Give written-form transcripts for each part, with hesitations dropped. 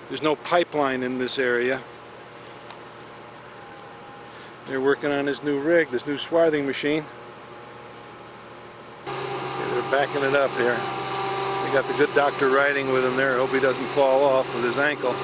There's no pipeline in this area. They're working on this new rig, this new swathing machine. They're backing it up here. They got the good doctor riding with him there. I hope he doesn't fall off with his ankle.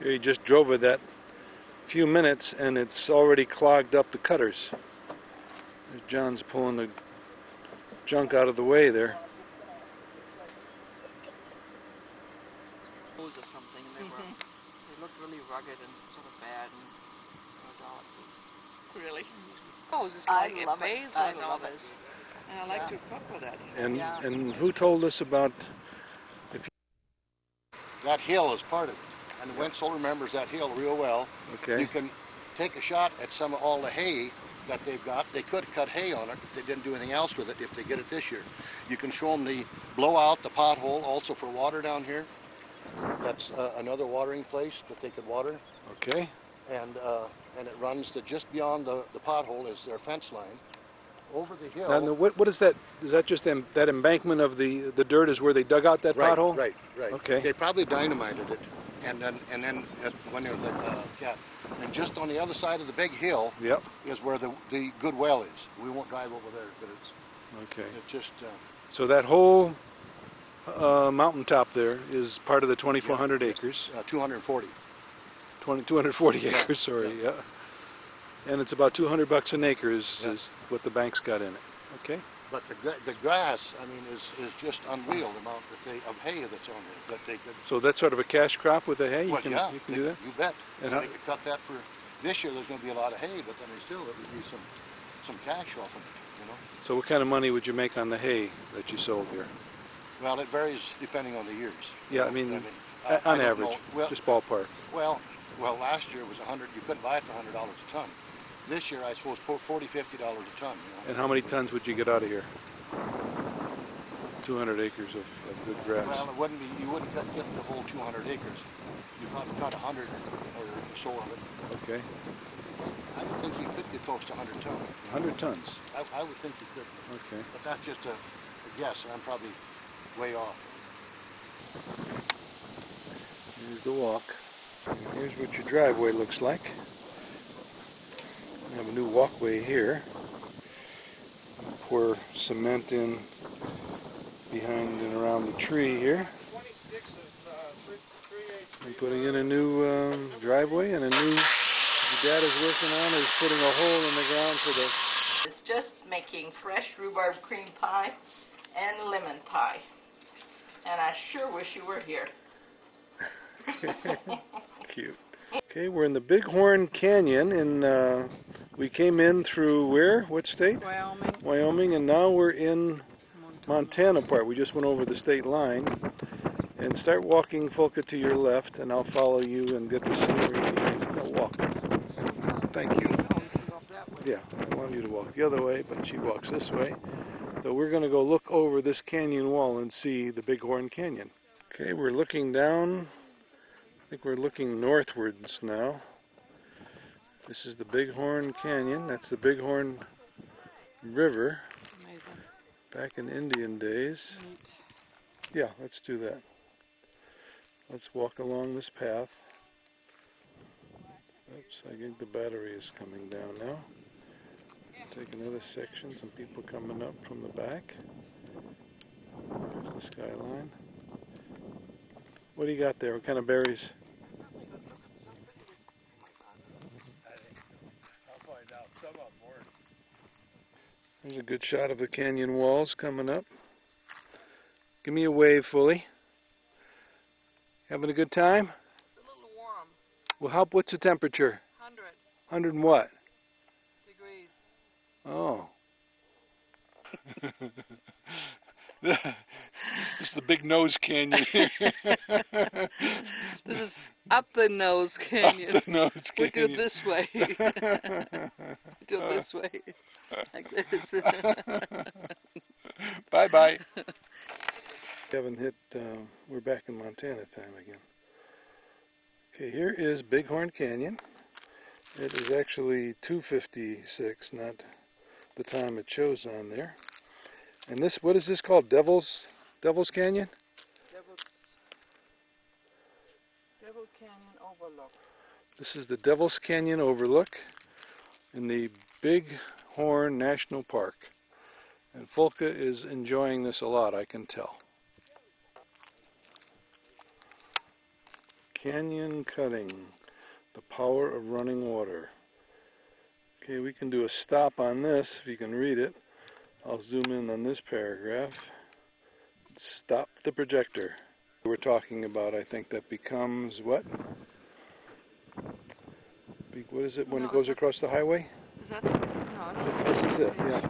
He just drove it that few minutes and it's already clogged up the cutters. There's John's pulling the junk out of the way there. Or something, and they looked really rugged and sort of bad, and no doubt it was really. I love it. I love it. And I like to cook with it. And who told us about that hill is part of it? And Wenzel remembers that hill real well. Okay. You can take a shot at all the hay that they've got. They could cut hay on it if they didn't do anything else with it if they get it this year. You can show them the blowout, the pothole, also for water down here. That's another watering place that they could water. Okay. And it runs to just beyond the pothole is their fence line. Over the hill. Now, what is that? Is that just that embankment of the dirt is where they dug out that pothole? Right. Okay. They probably dynamited it. And then when they're and just on the other side of the big hill is where the good well is. We won't drive over there, but it's okay. It's just so that whole mountaintop there is part of the 2,400 acres. 240. 240 acres. Sorry. Yeah. And it's about $200 an acre is what the bank's got in it. Okay. But the grass, I mean, is just unreal the amount of hay that's on it that they could. So that's sort of a cash crop with the hay. Well, you can do that. You bet. And they could cut that for this year. There's going to be a lot of hay, but then still it would be some cash off of it, you know. So what kind of money would you make on the hay that you sold here? Well, it varies depending on the years. Yeah, I mean on average, well, just ballpark. Well, last year it was 100. You couldn't buy it for $100 a ton. This year, I suppose, $40, $50 a ton. You know? And how many tons would you get out of here? 200 acres of good grass. Well, it wouldn't be. You wouldn't get the whole 200 acres. You probably cut 100 or so of it. Okay. I would think you could get close to 100 tons. 100 tons. I would think you could. Okay. But that's just a guess. I'm probably way off. Here's the walk. And here's what your driveway looks like. We have a new walkway here. Pour cement in behind and around the tree here. I'm putting in a new driveway, and a new Dad is working on is putting a hole in the ground for the. It's just making fresh rhubarb cream pie and lemon pie. And I sure wish you were here. Cute. Okay, we're in the Bighorn Canyon, and we came in through where? What state? Wyoming. Wyoming, and now we're in Montana part. We just went over the state line. And start walking, Folka, to your left, and I'll follow you and get the scenery behind you. No, walk. Thank you. Yeah, I want you to walk the other way, but she walks this way. So we're going to go look over this canyon wall and see the Bighorn Canyon. Okay, we're looking down. I think we're looking northwards now. This is the Bighorn Canyon. That's the Bighorn River. Amazing. Back in Indian days. Neat. Yeah, let's do that. Let's walk along this path. Oops, I think the battery is coming down now. Take another section, some people coming up from the back. There's the skyline. What do you got there? What kind of berries? I'll find out. Some of them weren't. There's a good shot of the canyon walls coming up. Give me a wave, Fully. Having a good time? It's a little warm. Well, what's the temperature? 100 100 and what? degrees. Oh. This is the Big Nose Canyon here. This is up the nose canyon. Up the nose We canyon. do it this way. Do it this way. Like this. Bye-bye. Haven't hit, we're back in Montana time again. Okay, here is Bighorn Canyon. It is actually 2:56, not the time it shows on there. And this, what is this called? Devil's Canyon? Devil Canyon Overlook. This is the Devil's Canyon Overlook in the Bighorn National Park. And Folke is enjoying this a lot, I can tell. Canyon cutting, the power of running water. Okay, we can do a stop on this if you can read it. I'll zoom in on this paragraph. Stop the projector. We're talking about, I think that becomes what? What is it when it goes across the highway? Is that? No, This is it, yeah.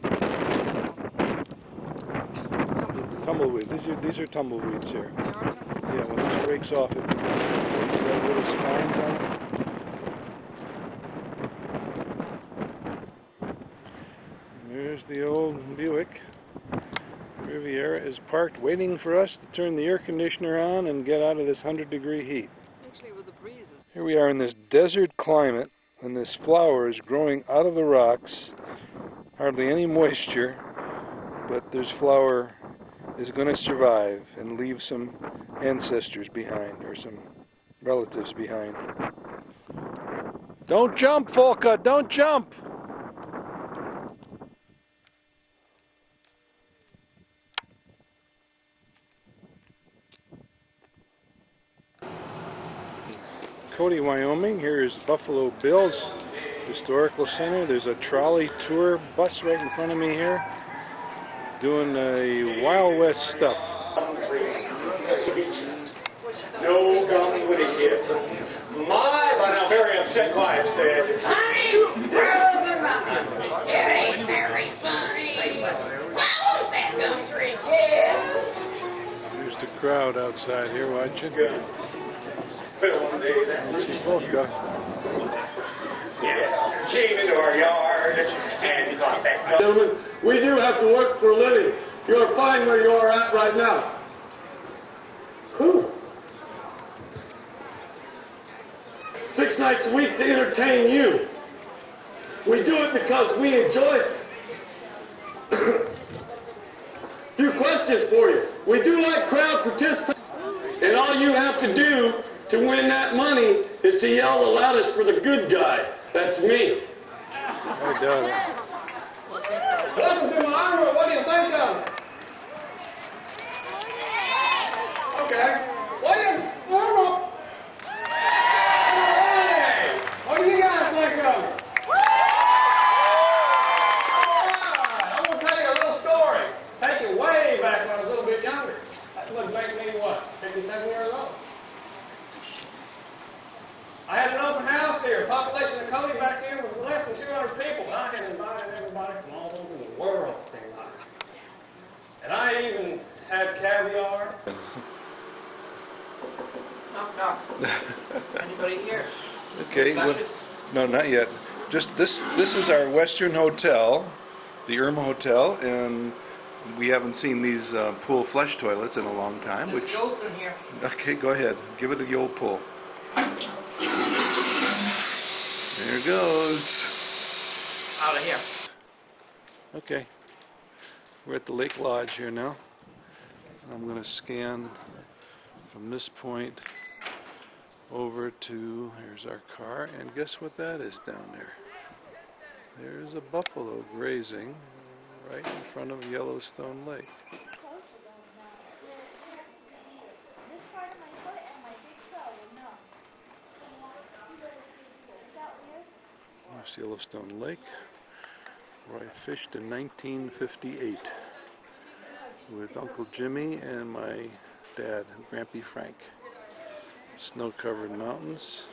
Tumbleweed. These are tumbleweeds here. Yeah, when this breaks off, it becomes little spines on it. There's the old Buick. Riviera is parked waiting for us to turn the air conditioner on and get out of this 100-degree heat. Actually, with the breezes. Here we are in this desert climate, and this flower is growing out of the rocks. Hardly any moisture, but this flower is going to survive and leave some ancestors behind, or some relatives behind. Don't jump, Folke! Don't jump! Cody, Wyoming. Here is Buffalo Bill's Historical Center. There's a trolley tour bus right in front of me here, doing a Wild West stuff. No gum would it give. My, but I'm very upset wife said, honey, brother, it ain't very funny. Why won't that gum tree give? There's the crowd outside here watching. Good. Well, one day that Folke. yeah, came into our yard and got that gum. Gentlemen, we do have to work for a living. You're fine where you are at right now. Whew. 6 nights a week to entertain you. We do it because we enjoy it. Few questions for you. We do like crowd participation, and all you have to do to win that money is to yell the loudest for the good guy. That's me. I doubt it. Welcome to my armor. What do you think of it? Okay. What do you... Hey! What do you guys think of it? Alright, I'm going to tell you a little story. Take you way back when I was a little bit younger. That would make me, what, 57 years old? I had an open house here. Population of Cody back then was less than 200 people. And I had invited everybody from all over the world to sing live. And I even had caviar. Knock, knock. Anybody here? Okay, well, no, not yet. Just this is our Western Hotel, the Irma Hotel, and we haven't seen these pool flush toilets in a long time. There's a ghost in here. Okay, go ahead. Give it the old pull. There it goes. Out of here. Okay. We're at the Lake Lodge here now. I'm going to scan from this point over to, here's our car, and guess what that is down there? There's a buffalo grazing right in front of Yellowstone Lake. There's Yellowstone Lake, where I fished in 1958 with Uncle Jimmy and my dad, Grampy Frank. Snow-covered mountains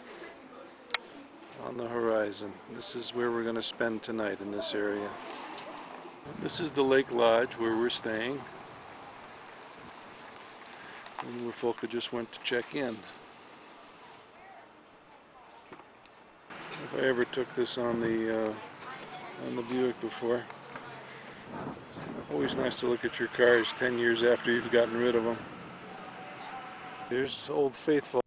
on the horizon. This is where we're going to spend tonight, in this area. This is the Lake Lodge where we're staying, and where Folka just went to check in. If I ever took this on the Buick before. Always nice to look at your cars 10 years after you've gotten rid of them. Here's Old Faithful.